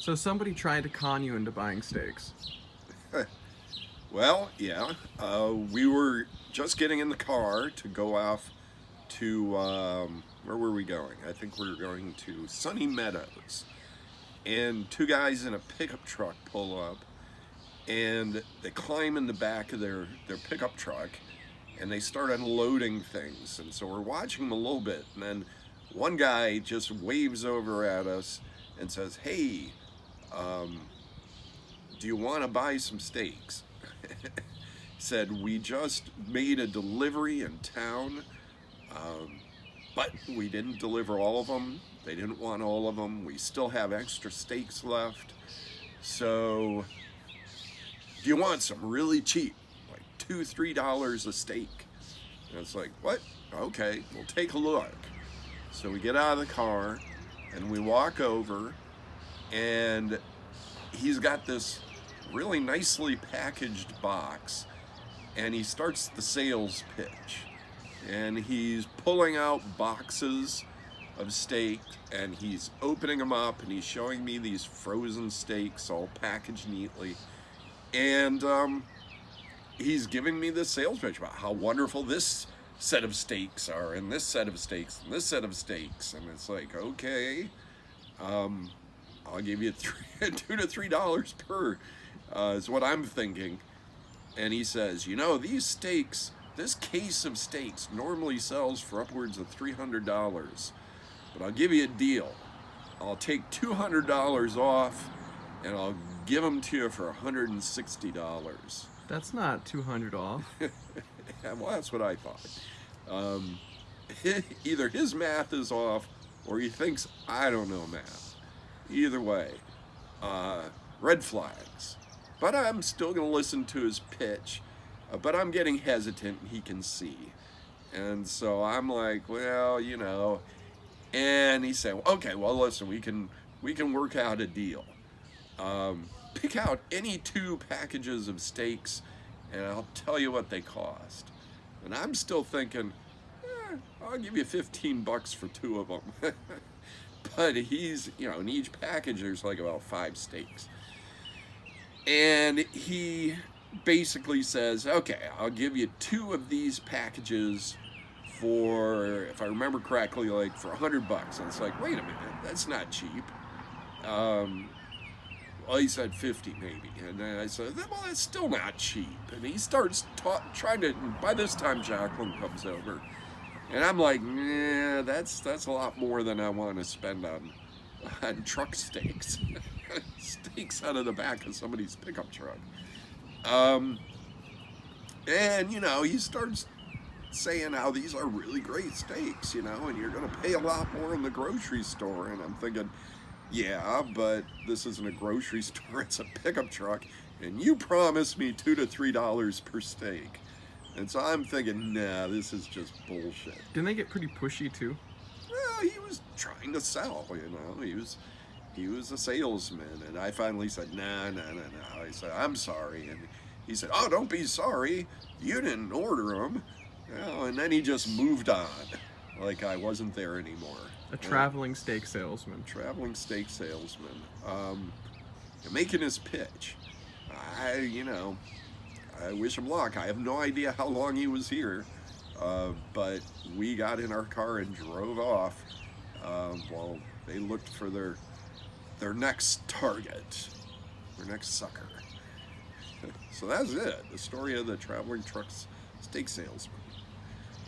So somebody tried to con you into buying steaks. Well, yeah, we were just getting in the car to go off to, where were we going? I think we were going to Sunny Meadows. And two guys in a pickup truck pull up, and they climb in the back of their pickup truck, and they start unloading things. And so we're watching them a little bit, and then one guy just waves over at us and says, "Hey, do you want to buy some steaks?" Said, "We just made a delivery in town, but we didn't deliver all of them. They didn't want all of them. We still have extra steaks left. So, do you want some really cheap, like $2, $3 a steak?" And it's like, "What? Okay, we'll take a look." So we get out of the car and we walk over, and he's got this really nicely packaged box, and he starts the sales pitch. And he's pulling out boxes of steak, and he's opening them up, and he's showing me these frozen steaks all packaged neatly. And he's giving me this sales pitch about how wonderful this set of steaks are, and this set of steaks, and this set of steaks. And it's like, okay, I'll give you $2 to $3 per, is what I'm thinking. And he says, these steaks, this case of steaks normally sells for upwards of $300, but I'll give you a deal. I'll take $200 off, and I'll give them to you for $160. That's not 200 off. Yeah, well, that's what I thought. Um, Either his math is off, or he thinks I don't know math. Either way, red flags. But I'm still going to listen to his pitch. But I'm getting hesitant, he can see. And so I'm like, well, And he said, "Okay, well, listen, we can work out a deal. Pick out any two packages of steaks, and I'll tell you what they cost." And I'm still thinking, I'll give you $15 for two of them. But he's, in each package there's like about 5 steaks. And he basically says, "Okay, I'll give you 2 of these packages for, if I remember correctly, like for $100. And it's like, wait a minute, that's not cheap. Well, he said 50 maybe. And then I said, well, that's still not cheap. And he starts trying to, by this time Jacqueline comes over. And I'm like, nah, that's a lot more than I want to spend on truck steaks. Steaks out of the back of somebody's pickup truck. And, he starts saying how these are really great steaks, and you're going to pay a lot more in the grocery store. And I'm thinking, yeah, but this isn't a grocery store, it's a pickup truck, and you promised me $2 to $3 per steak. And so I'm thinking, nah, this is just bullshit. Didn't they get pretty pushy too? Well, he was trying to sell, he was a salesman. And I finally said, no. I said, "I'm sorry." And he said, "Oh, don't be sorry, you didn't order them." And then he just moved on, like I wasn't there anymore. A traveling steak salesman. Traveling steak salesman. Making his pitch. I wish him luck. I have no idea how long he was here, but we got in our car and drove off while they looked for their next target, their next sucker. So that's it. The story of the traveling truck steak salesman.